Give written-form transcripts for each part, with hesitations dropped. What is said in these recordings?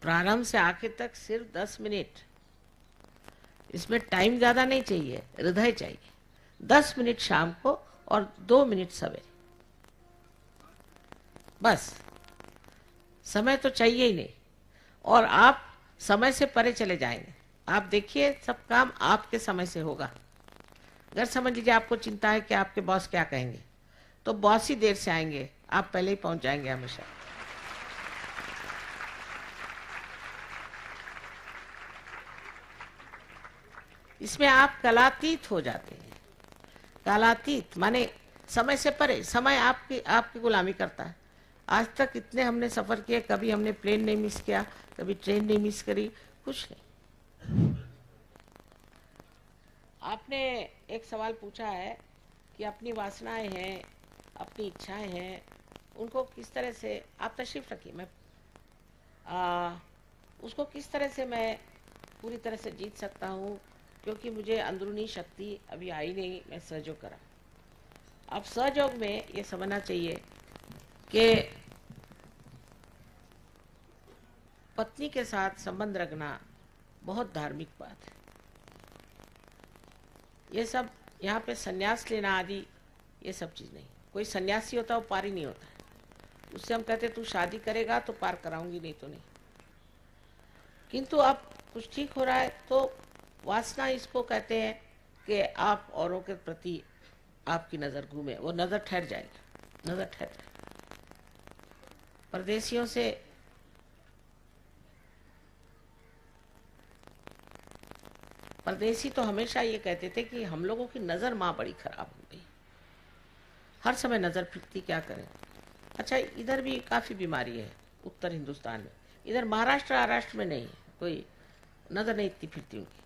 प्रारंभ से आखिर तक सिर्फ 10 मिनट। इसमें टाइम ज्यादा नहीं चाहिए, हृदय चाहिए। 10 मिनट शाम को और 2 मिनट सवेरे, बस। समय तो चाहिए ही नहीं, और आप समय से परे चले जाएंगे। आप देखिए, सब काम आपके समय से होगा। अगर समझ लीजिए आपको चिंता है कि आपके बॉस क्या कहेंगे, तो बॉस ही देर से आएंगे, आप पहले ही पहुंच जाएंगे हमेशा। इसमें आप कलातीत हो जाते हैं। कालातीत माने समय से परे। समय आपकी आपकी गुलामी करता है। आज तक इतने हमने सफर किए, कभी हमने प्लेन नहीं मिस किया, कभी ट्रेन नहीं मिस करी, कुछ नहीं। आपने एक सवाल पूछा है कि अपनी वासनाएं हैं, अपनी इच्छाएं हैं, उनको किस तरह से, आप तशरीफ रखिए, मैं उसको किस तरह से मैं पूरी तरह से जीत सकता हूँ, क्योंकि मुझे अंदरूनी शक्ति अभी आई नहीं, मैं सहयोग करा। अब सहयोग में ये समझना चाहिए कि पत्नी के साथ संबंध रखना बहुत धार्मिक बात है। ये सब यहाँ पे सन्यास लेना आदि ये सब चीज़ नहीं। कोई सन्यासी होता वो पार ही नहीं होता है। उससे हम कहते तू शादी करेगा तो पार कराऊंगी, नहीं तो नहीं। किंतु अब कुछ ठीक हो रहा है तो वासना इसको कहते हैं कि आप औरों के प्रति आपकी नज़र घूमे, वो नज़र ठहर जाएगी, नज़र ठहर जाएगी। परदेशियों से परदेसी तो हमेशा ये कहते थे कि हम लोगों की नज़र माँ बड़ी खराब हो गई, हर समय नज़र फिरती, क्या करें। अच्छा, इधर भी काफ़ी बीमारी है उत्तर हिंदुस्तान में। इधर महाराष्ट्र महाराष्ट्र में नहीं है, कोई नज़र नहीं इतनी फिरती उनकी।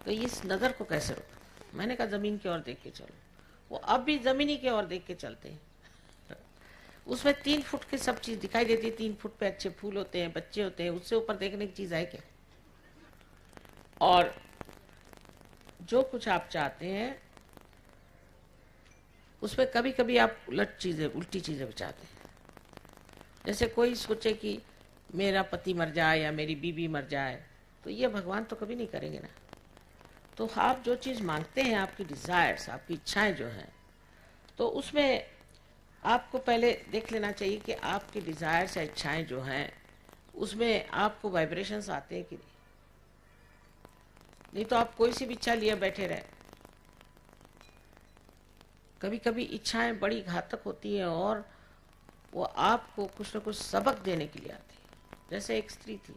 तो इस नज़र को कैसे रोका? मैंने कहा ज़मीन की ओर देख के चलो। वो अब भी ज़मीनी की ओर देख के चलते हैं। उसमें 3 फुट की सब चीज़ दिखाई देती है। 3 फुट पे अच्छे फूल होते हैं, बच्चे होते हैं, उससे ऊपर देखने की चीज़ है क्या? और जो कुछ आप चाहते हैं उसमें कभी कभी आप उल्टी चीज़ें चाहते हैं। जैसे कोई सोचे कि मेरा पति मर जाए या मेरी बीवी मर जाए, तो ये भगवान तो कभी नहीं करेंगे ना। तो आप जो चीज़ मांगते हैं, आपकी डिज़ायर्स, आपकी इच्छाएं जो हैं, तो उसमें आपको पहले देख लेना चाहिए कि आपकी डिज़ायर्स या इच्छाएं जो हैं उसमें आपको वाइब्रेशंस आते हैं कि नहीं तो आप कोई सी भी इच्छा लिए बैठे रहे। कभी कभी इच्छाएं बड़ी घातक होती हैं और वो आपको कुछ न कुछ सबक देने के लिए आती है। जैसे एक स्त्री थी,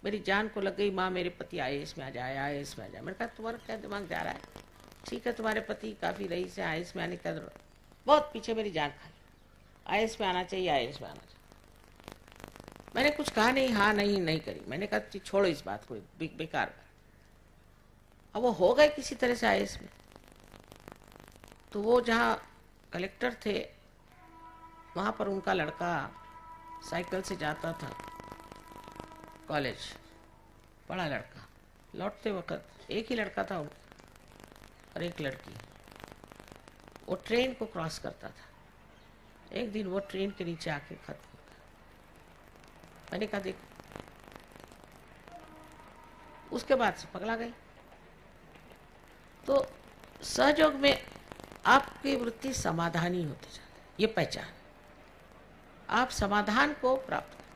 मेरी जान को लग गई, माँ मेरे पति IAS में आ जाए, IAS में आ जाए। मैंने कहा तुम्हारा क्या दिमाग जा रहा है? ठीक है, तुम्हारे पति काफ़ी रईस है, IAS में आने का बहुत पीछे मेरी जान खाई, IAS में आना चाहिए, IAS में आना चाहिए। मैंने कुछ कहा नहीं, हाँ नहीं करी। मैंने कहा छोड़ो इस बात को, बेकार बात। अब वो हो गए किसी तरह से IAS में। तो वो जहाँ कलेक्टर थे वहाँ पर उनका लड़का साइकिल से जाता था कॉलेज, बड़ा लड़का। लौटते वक्त एक ही लड़का था उनका और एक लड़की। वो ट्रेन को क्रॉस करता था। एक दिन वो ट्रेन के नीचे आके खत्म हो गया। मैंने कहा देख, उसके बाद से पगला गई। तो सहयोग में आपकी वृत्ति समाधानी होती जाती है, ये पहचान। आप समाधान को प्राप्त करते हैं,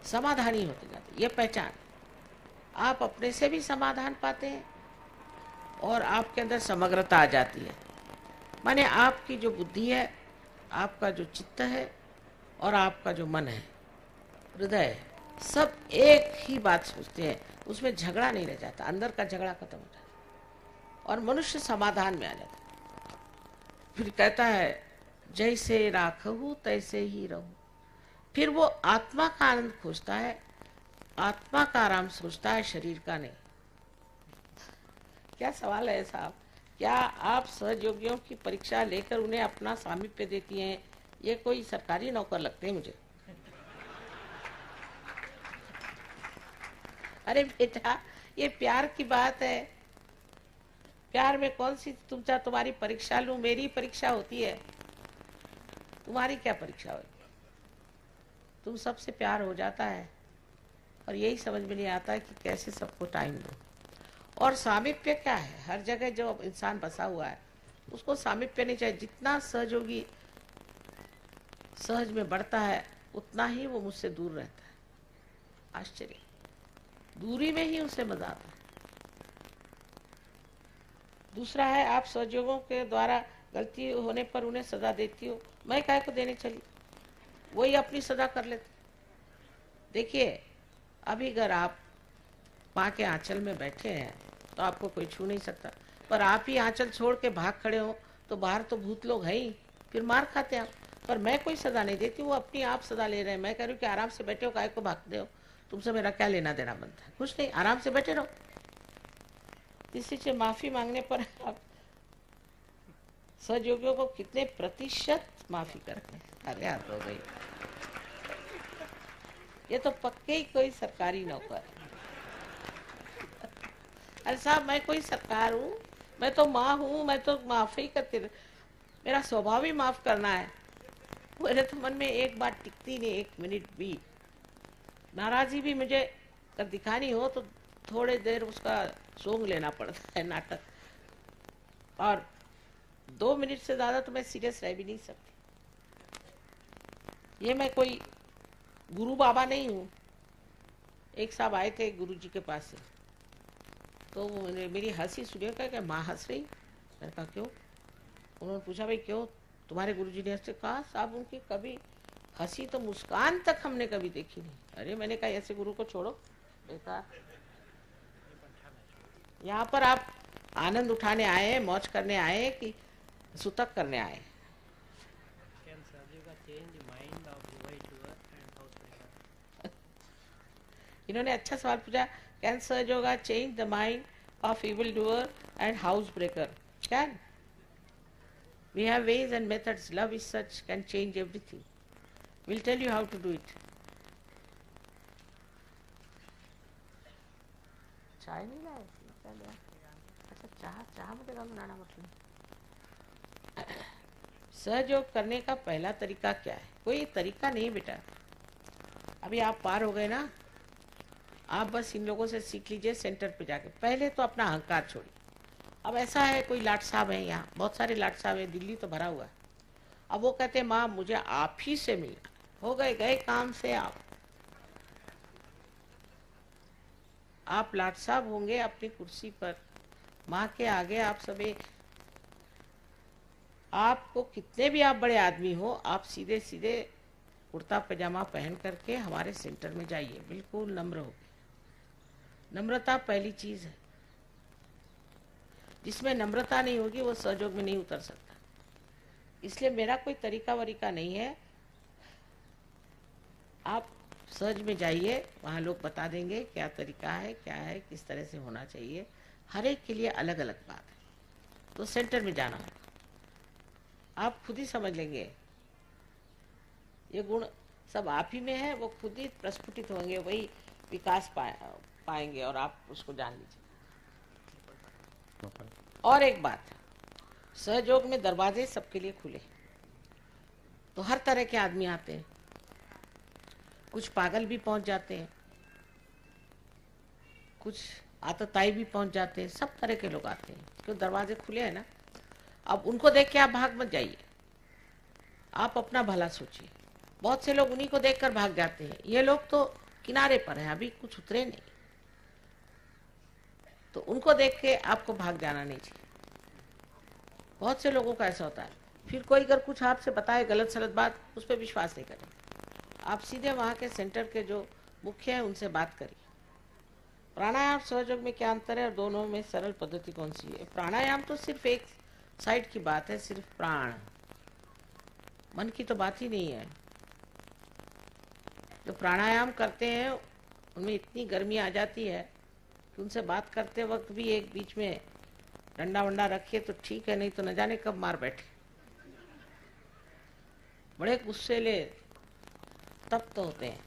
समाधानी होते जाते हैं, ये पहचान। आप अपने से भी समाधान पाते हैं और आपके अंदर समग्रता आ जाती है। माने आपकी जो बुद्धि है, आपका जो चित्त है और आपका जो मन है, हृदय है, सब एक ही बात सोचते हैं। उसमें झगड़ा नहीं रह जाता, अंदर का झगड़ा खत्म हो जाता और मनुष्य समाधान में आ जाता है। फिर कहता है जैसे राखहु तैसे ही रहूं। फिर वो आत्मा का आनंद खोजता है, आत्मा का आराम सोचता है, शरीर का नहीं। क्या सवाल है साहब? क्या आप सहयोगियों की परीक्षा लेकर उन्हें अपना सामीप्य देती हैं? ये कोई सरकारी नौकर लगते हैं मुझे। अरे बेटा, ये प्यार की बात है। प्यार में कौन सी तुम्हारी परीक्षा लूं? मेरी परीक्षा होती है, तुम्हारी क्या परीक्षा होगी? तुम सबसे प्यार हो जाता है और यही समझ में नहीं आता है कि कैसे सबको टाइम दो। और सामीप्य क्या है? हर जगह जो इंसान बसा हुआ है उसको सामीप्य नहीं चाहिए। जितना सहयोगी सहज में बढ़ता है उतना ही वो मुझसे दूर रहता है। आश्चर्य, दूरी में ही उसे मजा आता है। दूसरा है, आप सहयोगों के द्वारा गलती होने पर उन्हें सजा देती हो। मैं काहे को देने चली, वही अपनी सजा कर लेते। देखिए, अभी अगर आप माँ के आंचल में बैठे हैं तो आपको कोई छू नहीं सकता, पर आप ही आंचल छोड़ के भाग खड़े हो तो बाहर तो भूत लोग हैं ही, फिर मार खाते हैं आप। पर मैं कोई सजा नहीं देती, वो अपनी आप सजा ले रहे हैं। मैं कह रही हूँ कि आराम से बैठे हो, काहे को भागते हो? तुमसे मेरा क्या लेना देना बनता है? कुछ नहीं, आराम से बैठे रहो। किसी से माफी मांगने पर आप सहयोगियों को कितने प्रतिशत माफी करते हैं? अरे याद हो गई, ये तो पक्के ही कोई सरकारी नौकर है। अरे साहब, मैं कोई सरकार हूँ? मैं तो माँ हूँ, मैं तो माफ ही करती मेरा स्वभाव ही माफ करना है। मेरे तो मन में एक बात टिकती नहीं, एक मिनट भी। नाराजी भी मुझे अगर दिखानी हो तो थोड़े देर उसका सोंग लेना पड़ता है, नाटक। और 2 मिनट से ज्यादा तो मैं सीरियस रह भी नहीं सकती। ये मैं कोई गुरु बाबा नहीं हूँ। एक साहब आए थे गुरु जी के पास से, तो मेरी हंसी सुनिए, क्या माँ हंस रही? मैंने कहा क्यों? उन्होंने पूछा भाई क्यों, तुम्हारे गुरुजी ने हंसते? कहा साहब, उनकी कभी हंसी तो मुस्कान तक हमने कभी देखी नहीं। अरे मैंने कहा ऐसे गुरु को छोड़ो बेकार। यहाँ पर आप आनंद उठाने आए, मौज करने आए कि सुतक करने आए? इन्होंने अच्छा सवाल पूछा, can surge yoga change the mind of evil doer and house breaker? Can. We have ways and methods. Love is such, can change everything. We'll tell you how to do it. चाय नहीं लाए? क्या लिया? अच्छा, चाह मुझे बनाना मतलब। सहयोग करने का पहला तरीका क्या है? कोई तरीका नहीं बेटा। अभी आप पार हो गए ना, आप बस इन लोगों से सीख लीजिए सेंटर पे जाके। पहले तो अपना अहंकार छोड़िए। अब ऐसा है, कोई लाट साहब है यहाँ, बहुत सारे लाट साहब है, दिल्ली तो भरा हुआ है। अब वो कहते हैं माँ मुझे आप ही से मिलना। हो गए, गए काम से आप लाट साहब होंगे अपनी कुर्सी पर, माँ के आगे आप सब एक। आपको कितने भी आप बड़े आदमी हो, आप सीधे सीधे कुर्ता पैजामा पहन करके हमारे सेंटर में जाइए, बिल्कुल नम्र होगी। नम्रता पहली चीज है। जिसमें नम्रता नहीं होगी वो सहयोग में नहीं उतर सकता। इसलिए मेरा कोई तरीका वरीका नहीं है। आप सहज में जाइए, वहाँ लोग बता देंगे क्या तरीका है, क्या है, किस तरह से होना चाहिए। हर एक के लिए अलग अलग बात है। तो सेंटर में जाना होगा, आप खुद ही समझ लेंगे। ये गुण सब आप ही में है, वो खुद ही प्रस्फुटित होंगे, वही विकास पाएंगे और आप उसको जान लीजिए। और एक बात, सहयोग में दरवाजे सबके लिए खुले। तो हर तरह के आदमी आते हैं, कुछ पागल भी पहुंच जाते हैं, कुछ आतताई भी पहुंच जाते हैं, सब तरह के लोग आते हैं, क्यों दरवाजे खुले हैं ना। अब उनको देख के आप भाग मत जाइए, आप अपना भला सोचिए। बहुत से लोग उन्हीं को देखकर भाग जाते हैं। ये लोग तो किनारे पर हैं, अभी कुछ उतरे नहीं, तो उनको देख के आपको भाग जाना नहीं चाहिए। बहुत से लोगों का ऐसा होता है, फिर कोई अगर कुछ आपसे बताए गलत सलत बात, उस पर विश्वास नहीं करें। आप सीधे वहाँ के सेंटर के जो मुख्य है उनसे बात करिए। प्राणायाम सहयोग में क्या अंतर है और दोनों में सरल पद्धति कौन सी है? प्राणायाम तो सिर्फ एक साइड की बात है, सिर्फ प्राण, मन की तो बात ही नहीं है। जो प्राणायाम करते हैं उनमें इतनी गर्मी आ जाती है कि उनसे बात करते वक्त भी एक बीच में डंडा वंडा रखिए तो ठीक है, नहीं तो न जाने कब मार बैठे। बड़े गुस्सेले तब तो होते हैं।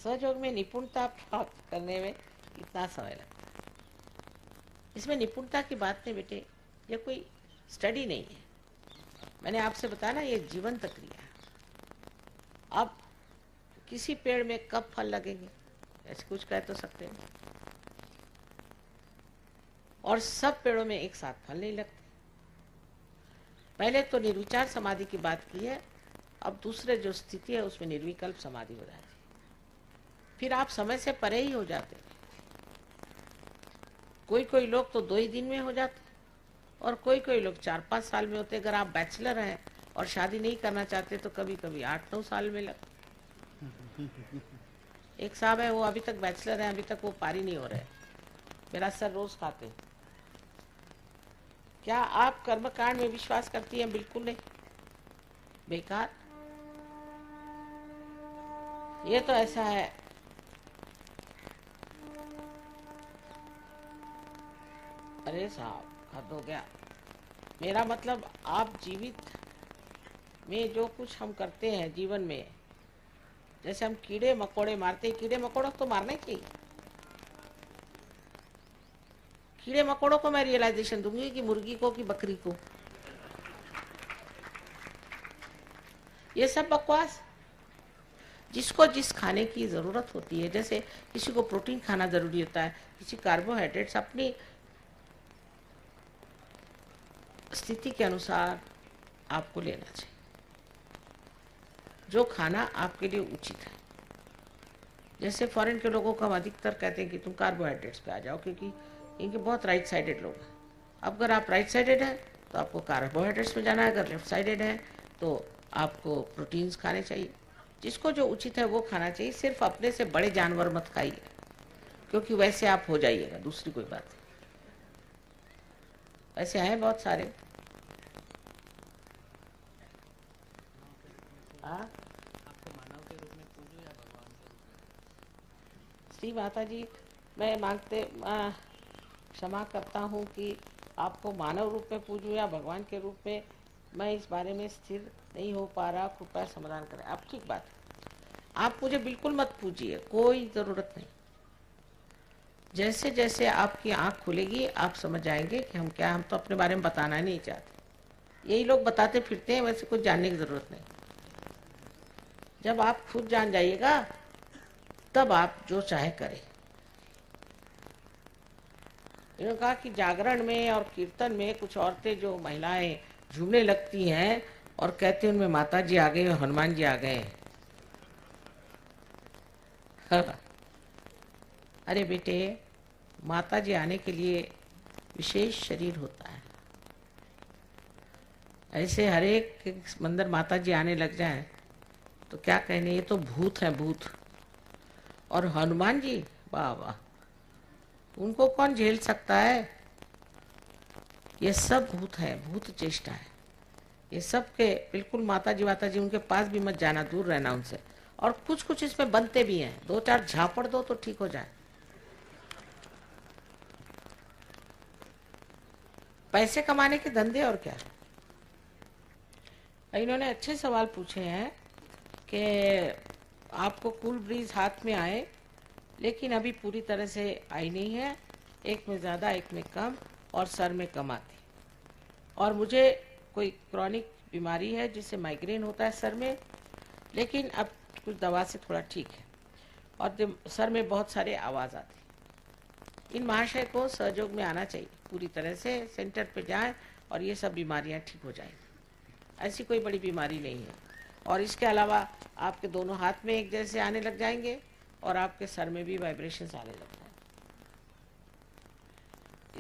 सहयोग में निपुणता प्राप्त करने में कितना समय लगता है? इसमें निपुणता की बात नहीं बेटे, ये कोई स्टडी नहीं है। मैंने आपसे बताया ना, ये जीवंत क्रिया है। अब किसी पेड़ में कब फल लगेंगे ऐसे कुछ कह तो सकते हैं, और सब पेड़ों में एक साथ फल नहीं लगते। पहले तो निर्विचार समाधि की बात की है, अब दूसरे जो स्थिति है उसमें निर्विकल्प समाधि हो जाती है। फिर आप समय से परे ही हो जाते हैं। कोई कोई लोग तो 2 ही दिन में हो जाते, और कोई कोई लोग 4-5 साल में होते। अगर आप बैचलर हैं और शादी नहीं करना चाहते तो कभी कभी 8-9 साल में लग। एक साहब है, वो अभी तक बैचलर है, अभी तक वो पारी नहीं हो रहे, मेरा सर रोज खाते। क्या आप कर्मकांड में विश्वास करती हैं? बिल्कुल नहीं, बेकार। ये तो ऐसा है, अरे साहब हद हो गया। मेरा मतलब आप जीवित में जो कुछ हम करते हैं जीवन में, जैसे हम कीड़े मकोड़े मारते हैं, कीड़े मकोड़ों को तो मारना ही चाहिए। कीड़े मकोड़ों को मैं रियलाइजेशन दूंगी कि मुर्गी को कि बकरी को, ये सब बकवास। जिसको जिस खाने की जरूरत होती है, जैसे किसी को प्रोटीन खाना जरूरी होता है, किसी कार्बोहाइड्रेट्स, अपनी स्थिति के अनुसार आपको लेना चाहिए जो खाना आपके लिए उचित है। जैसे फॉरेन के लोगों को हम अधिकतर कहते हैं कि तुम कार्बोहाइड्रेट्स पे आ जाओ, क्योंकि इनके बहुत राइट साइडेड लोग हैं। अब अगर आप राइट साइडेड हैं तो आपको कार्बोहाइड्रेट्स में जाना है, अगर लेफ्ट साइडेड है तो आपको प्रोटीन्स खाने चाहिए। जिसको जो उचित है वो खाना चाहिए। सिर्फ अपने से बड़े जानवर मत खाइए, क्योंकि वैसे आप हो जाइएगा, दूसरी कोई बात नहीं। ऐसे हैं बहुत सारे। आपको मानव के रूप में पूजो या भगवान के रूप में? श्री माता जी, मैं क्षमा करता हूँ कि आपको मानव रूप में पूजूं या भगवान के रूप में, मैं इस बारे में स्थिर नहीं हो पा रहा। कृपया समाधान करें। आप ठीक बात है, आप मुझे बिल्कुल मत पूजिए, कोई ज़रूरत नहीं। जैसे जैसे आपकी आँख खुलेगी आप समझ जाएंगे कि हम क्या, हम तो अपने बारे में बताना नहीं चाहते। यही लोग बताते फिरते हैं, वैसे कुछ जानने की ज़रूरत नहीं। जब आप खुद जान जाइएगा तब आप जो चाहे करें। इन्होंने कहा कि जागरण में और कीर्तन में कुछ औरतें जो महिलाएं झूमने लगती हैं और कहते हैं उनमें माता जी आ गए, हनुमान जी आ गए। अरे बेटे, माता जी आने के लिए विशेष शरीर होता है। ऐसे हर एक मंदिर माता जी आने लग जाए तो क्या कहने, ये तो भूत है, भूत। और हनुमान जी, वाह वाह, उनको कौन झेल सकता है? ये सब भूत है, भूत चेष्टा है। ये सब के बिल्कुल माता जी उनके पास भी मत जाना, दूर रहना उनसे। और कुछ कुछ इसमें बनते भी हैं, 2-4 झापड़ दो तो ठीक हो जाए। पैसे कमाने के धंधे और क्या। इन्होंने अच्छे सवाल पूछे हैं कि आपको कूल ब्रीज हाथ में आए, लेकिन अभी पूरी तरह से आई नहीं है, एक में ज़्यादा एक में कम, और सर में कम आती। और मुझे कोई क्रॉनिक बीमारी है जिससे माइग्रेन होता है सर में, लेकिन अब कुछ दवा से थोड़ा ठीक है। और सर में बहुत सारे आवाज़ आती। इन महाशय को सहयोग में आना चाहिए, पूरी तरह से सेंटर पे जाएं और ये सब बीमारियां ठीक हो जाएंगी। ऐसी कोई बड़ी बीमारी नहीं है। और इसके अलावा आपके दोनों हाथ में एक जैसे आने लग जाएंगे और आपके सर में भी वाइब्रेशंस आने लग जाएंगे।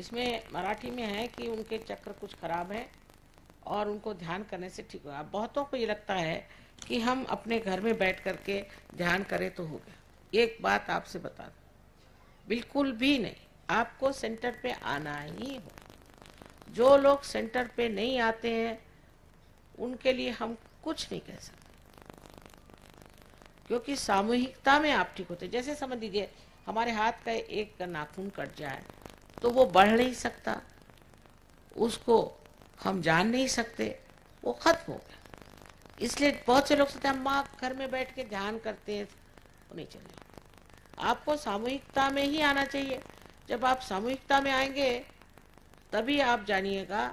इसमें मराठी में है कि उनके चक्र कुछ खराब है और उनको ध्यान करने से ठीक होगा। बहुतों को ये लगता है कि हम अपने घर में बैठ करके ध्यान करें तो हो गया। एक बात आपसे बता दूं, बिल्कुल भी नहीं, आपको सेंटर पे आना ही हो। जो लोग सेंटर पे नहीं आते हैं उनके लिए हम कुछ नहीं कह सकते, क्योंकि सामूहिकता में आप ठीक होते। जैसे समझ लीजिए हमारे हाथ का एक नाखून कट जाए तो वो बढ़ नहीं सकता, उसको हम जान नहीं सकते, वो खत्म हो गया। इसलिए बहुत से लोग सोचते हैं हम माँ घर में बैठ के ध्यान करते हैं, वो नहीं चलेगा। आपको सामूहिकता में ही आना चाहिए। जब आप सामूहिकता में आएंगे तभी आप जानिएगा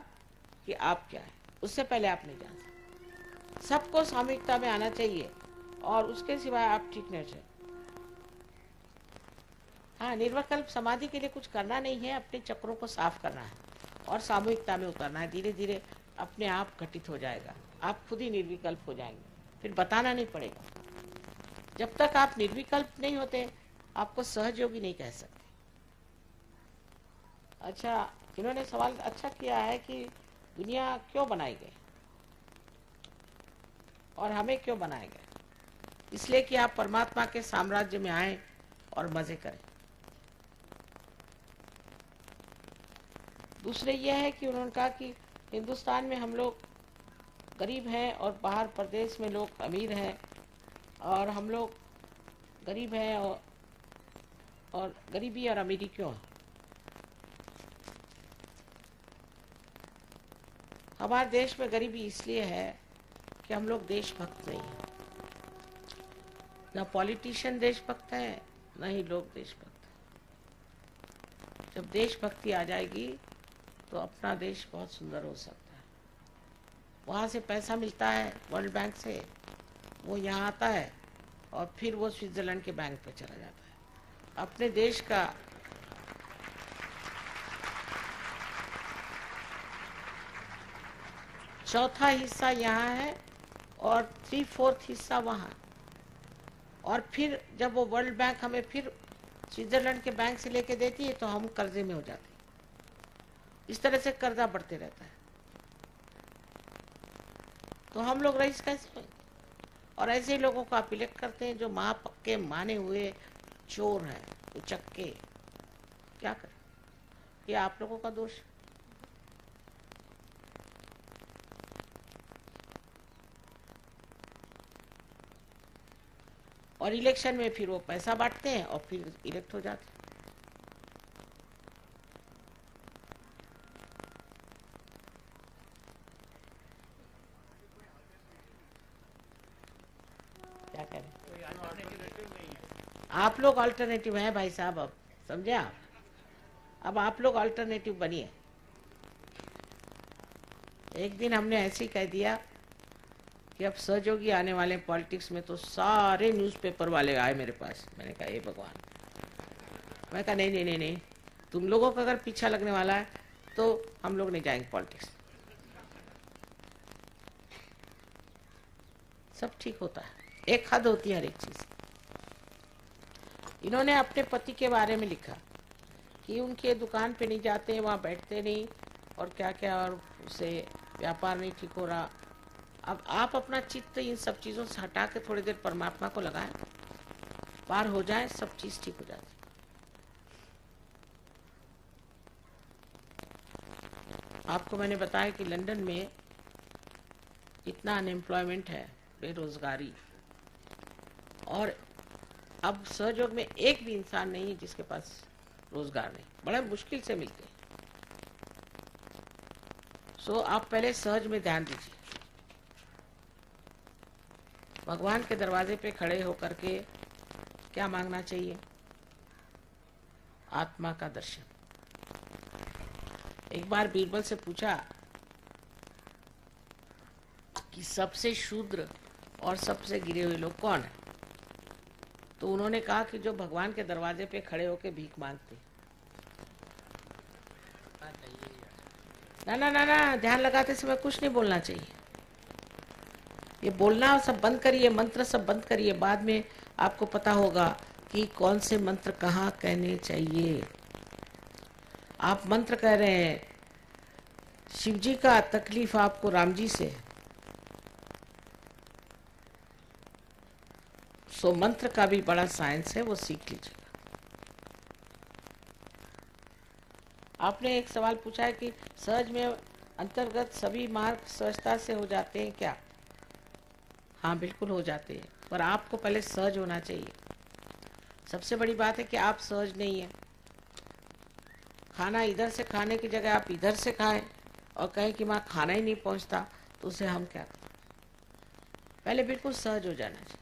कि आप क्या है, उससे पहले आप नहीं जान सकते। सबको सामूहिकता में आना चाहिए और उसके सिवाय आप ठीक नहीं चल। हाँ, निर्विकल्प समाधि के लिए कुछ करना नहीं है, अपने चक्रों को साफ करना है और सामूहिकता में उतरना है। धीरे धीरे अपने आप घटित हो जाएगा, आप खुद ही निर्विकल्प हो जाएंगे, फिर बताना नहीं पड़ेगा। जब तक आप निर्विकल्प नहीं होते आपको सहयोगी नहीं कह सकते। अच्छा, इन्होंने सवाल अच्छा किया है कि दुनिया क्यों बनाई गई और हमें क्यों बनाया गया। इसलिए कि आप परमात्मा के साम्राज्य में आए और मजे करें। दूसरे यह है कि उन्होंने कहा कि हिंदुस्तान में हम लोग गरीब हैं और बाहर प्रदेश में लोग अमीर हैं और हम लोग गरीब हैं और गरीबी और अमीरी क्यों है। हमारे देश में गरीबी इसलिए है कि हम लोग देशभक्त नहीं हैं। न पॉलिटिशियन देशभक्त है, न ही लोग देशभक्त हैं। जब देशभक्ति आ जाएगी तो अपना देश बहुत सुंदर हो सकता है। वहाँ से पैसा मिलता है वर्ल्ड बैंक से, वो यहाँ आता है और फिर वो स्विट्जरलैंड के बैंक पे चला जाता है। अपने देश का चौथा हिस्सा यहाँ है और 3/4 हिस्सा वहाँ। और फिर जब वो वर्ल्ड बैंक हमें फिर स्विट्जरलैंड के बैंक से लेके देती है तो हम कर्जे में हो जाते हैं। इस तरह से कर्जा बढ़ते रहता है, तो हम लोग रईस कैसे होंगे। और ऐसे ही लोगों को आप इलेक्ट करते हैं जो माँ पक्के माने हुए चोर हैं, उचक्के। क्या करें, ये आप लोगों का दोष। और इलेक्शन में फिर वो पैसा बांटते हैं और फिर इलेक्ट हो जाते हैं। क्या करें, आप लोग अल्टरनेटिव हैं भाई साहब। अब समझे आप, अब आप लोग अल्टरनेटिव बनिए। एक दिन हमने ऐसे ही कह दिया कि अब सहयोगी आने वाले पॉलिटिक्स में, तो सारे न्यूज़पेपर वाले आए मेरे पास। मैंने कहा हे भगवान, मैं कहा नहीं नहीं नहीं नहीं, तुम लोगों का अगर पीछा लगने वाला है तो हम लोग नहीं जाएंगे पॉलिटिक्स। सब ठीक होता है, एक हद होती है हर एक चीज। इन्होंने अपने पति के बारे में लिखा कि उनके दुकान पे नहीं जाते, वहाँ बैठते नहीं और क्या क्या, और उसे व्यापार नहीं ठीक हो रहा। अब आप अपना चित्त इन सब चीजों से हटा के थोड़ी देर परमात्मा को लगाएं, पार हो जाए, सब चीज ठीक हो जाती। आपको मैंने बताया कि लंदन में इतना अनएम्प्लॉयमेंट है, बेरोजगारी, और अब सहयोग में एक भी इंसान नहीं है जिसके पास रोजगार नहीं, बड़ा मुश्किल से मिलते हैं। सो आप पहले सहज में ध्यान दीजिए। भगवान के दरवाजे पे खड़े होकर के क्या मांगना चाहिए? आत्मा का दर्शन। एक बार बीरबल से पूछा कि सबसे शूद्र और सबसे गिरे हुए लोग कौन है, तो उन्होंने कहा कि जो भगवान के दरवाजे पे खड़े होके भीख मांगते। ना ना ना ना, ध्यान लगाते समय कुछ नहीं बोलना चाहिए। ये बोलना सब बंद करिए, मंत्र सब बंद करिए। बाद में आपको पता होगा कि कौन से मंत्र कहाँ कहने चाहिए। आप मंत्र कह रहे हैं, शिव जी का तकलीफ आपको राम जी से, सो मंत्र का भी बड़ा साइंस है, वो सीख लीजिएगा। आपने एक सवाल पूछा है कि सहज में अंतर्गत सभी मार्ग सहजता से हो जाते हैं क्या? हाँ, बिल्कुल हो जाते हैं, पर आपको पहले सहज होना चाहिए। सबसे बड़ी बात है कि आप सहज नहीं है। खाना इधर से खाने की जगह आप इधर से खाएं और कहें कि माँ खाना ही नहीं पहुंचता, तो उसे हम क्या करें? पहले बिल्कुल सहज हो जाना चाहिए।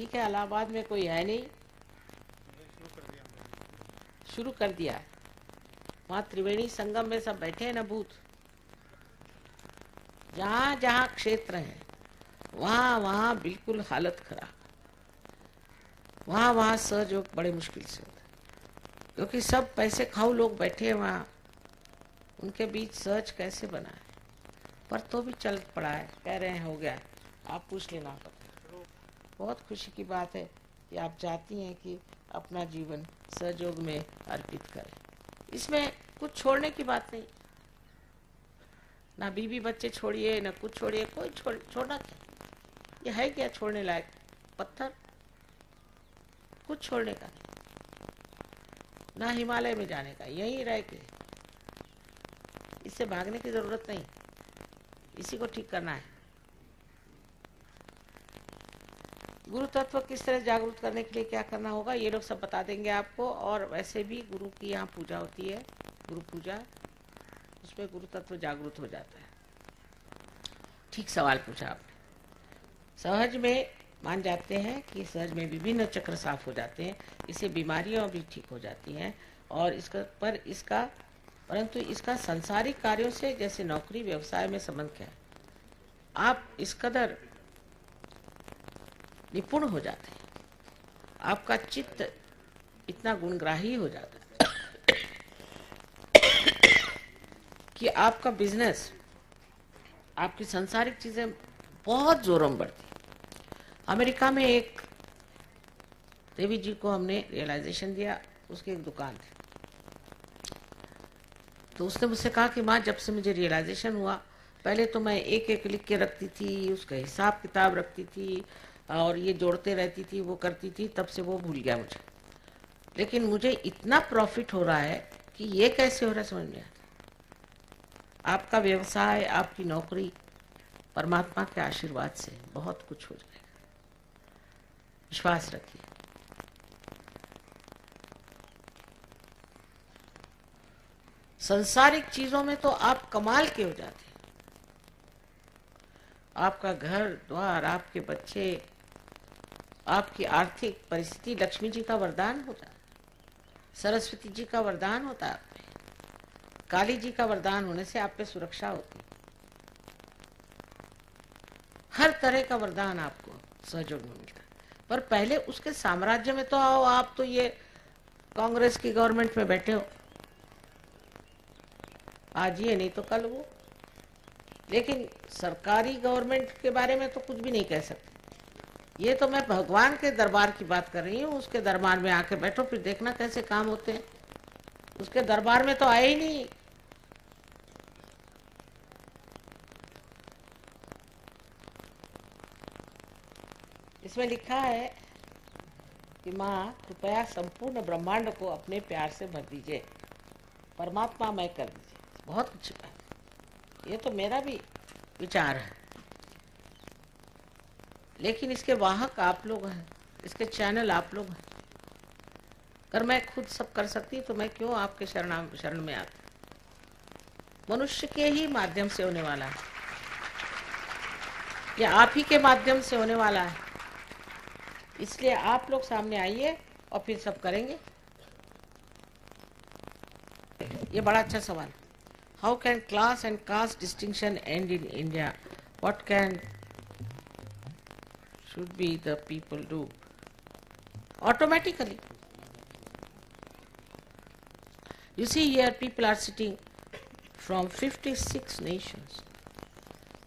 ठीक है, इलाहाबाद में कोई है नहीं, शुरू कर दिया है। वहाँ त्रिवेणी संगम में सब बैठे हैं ना भूत। जहाँ जहाँ क्षेत्र है वहाँ वहाँ बिल्कुल हालत खराब। वहाँ वहाँ सहयोग बड़े मुश्किल से होता है, क्योंकि सब पैसे खाऊ लोग बैठे हैं वहाँ। उनके बीच सहज कैसे बना है, पर तो भी चल पड़ा है, कह रहे हैं हो गया है। आप पूछ लेना। बहुत खुशी की बात है कि आप चाहती हैं कि अपना जीवन सहयोग में अर्पित करें। इसमें कुछ छोड़ने की बात नहीं, ना बीवी बच्चे छोड़िए ना कुछ छोड़िए, कोई छोड़ना क्या, ये है क्या छोड़ने लायक? पत्थर, कुछ छोड़ने का नहीं, ना हिमालय में जाने का, यहीं रह के, इससे भागने की जरूरत नहीं, इसी को ठीक करना है। गुरु तत्व किस तरह जागरूक करने के लिए क्या करना होगा ये लोग सब बता देंगे आपको। और वैसे भी गुरु की यहाँ पूजा होती है, गुरु पूजा, उसमें गुरु तत्व जागरूक हो जाता है। ठीक सवाल पूछा आपने। सहज में मान जाते हैं कि सहज में विभिन्न चक्र साफ हो जाते हैं, इससे बीमारियां भी ठीक हो जाती हैं। और परंतु इसका संसारिक कार्यों से जैसे नौकरी व्यवसाय में संबंध क्या है? आप इस कदर निपुण हो जाते हैं, आपका चित्त इतना गुणग्राही हो जाता है कि आपका बिजनेस, आपकी सांसारिक चीजें बहुत जोरों में बढ़ती। अमेरिका में एक देवी जी को हमने रियलाइजेशन दिया, उसकी एक दुकान थी, तो उसने मुझसे कहा कि माँ जब से मुझे रियलाइजेशन हुआ, पहले तो मैं एक एक लिख के रखती थी, उसका हिसाब किताब रखती थी और ये जोड़ते रहती थी, वो करती थी, तब से वो भूल गया मुझे। लेकिन मुझे इतना प्रॉफिट हो रहा है कि ये कैसे हो रहा है समझ में आता। आपका व्यवसाय, आपकी नौकरी परमात्मा के आशीर्वाद से बहुत कुछ हो जाएगा, विश्वास रखिए। संसारिक चीजों में तो आप कमाल के हो जाते हैं। आपका घर द्वार, आपके बच्चे, आपकी आर्थिक परिस्थिति लक्ष्मी जी का वरदान होता है, सरस्वती जी का वरदान होता है, आप पे काली जी का वरदान होने से आप पे सुरक्षा होती है। हर तरह का वरदान आपको सहयोग में मिलता है। पर पहले उसके साम्राज्य में तो आओ। आप तो ये कांग्रेस की गवर्नमेंट में बैठे हो, आज ये नहीं तो कल वो। लेकिन सरकारी गवर्नमेंट के बारे में तो कुछ भी नहीं कह सकते। ये तो मैं भगवान के दरबार की बात कर रही हूँ। उसके दरबार में आके बैठो, फिर देखना कैसे काम होते हैं। उसके दरबार में तो आए ही नहीं। इसमें लिखा है कि माँ कृपया संपूर्ण ब्रह्मांड को अपने प्यार से भर दीजिए, परमात्मा मैं कर दीजिए। बहुत अच्छी बात, ये तो मेरा भी विचार है। लेकिन इसके वाहक आप लोग हैं, इसके चैनल आप लोग हैं। अगर मैं खुद सब कर सकती तो मैं क्यों आपके शरण में आती। मनुष्य के ही माध्यम से होने वाला है, या आप ही के माध्यम से होने वाला है। इसलिए आप लोग सामने आइए और फिर सब करेंगे। ये बड़ा अच्छा सवाल। How can class and caste distinction and in India? What can should be the people do? Automatically. You see here people are sitting from 56 nations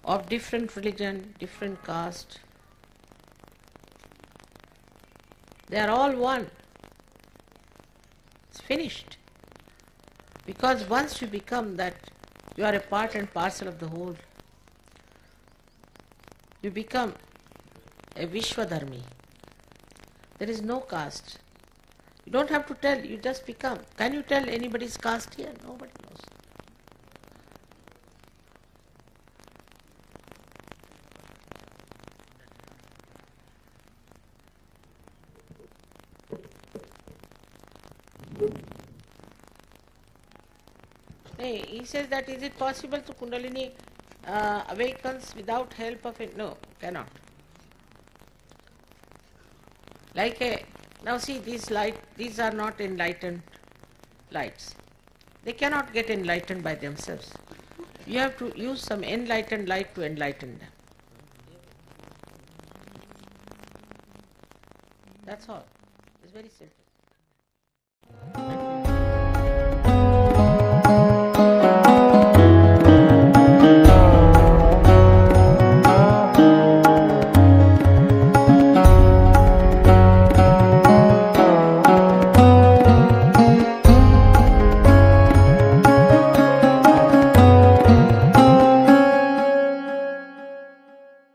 of different religion, different caste. They are all one. It's finished. Because once you become that, you are a part and parcel of the whole. You become a Vishwadharmi. There is no caste. You don't have to tell, you just become. Can you tell anybody's caste here? Nobody knows. Hey, he says that is it possible to Kundalini awakens without help of it? No, cannot. Like a, now see these are not enlightened lights. They cannot get enlightened by themselves. You have to use some enlightened light to enlighten them. That's all. It's very simple.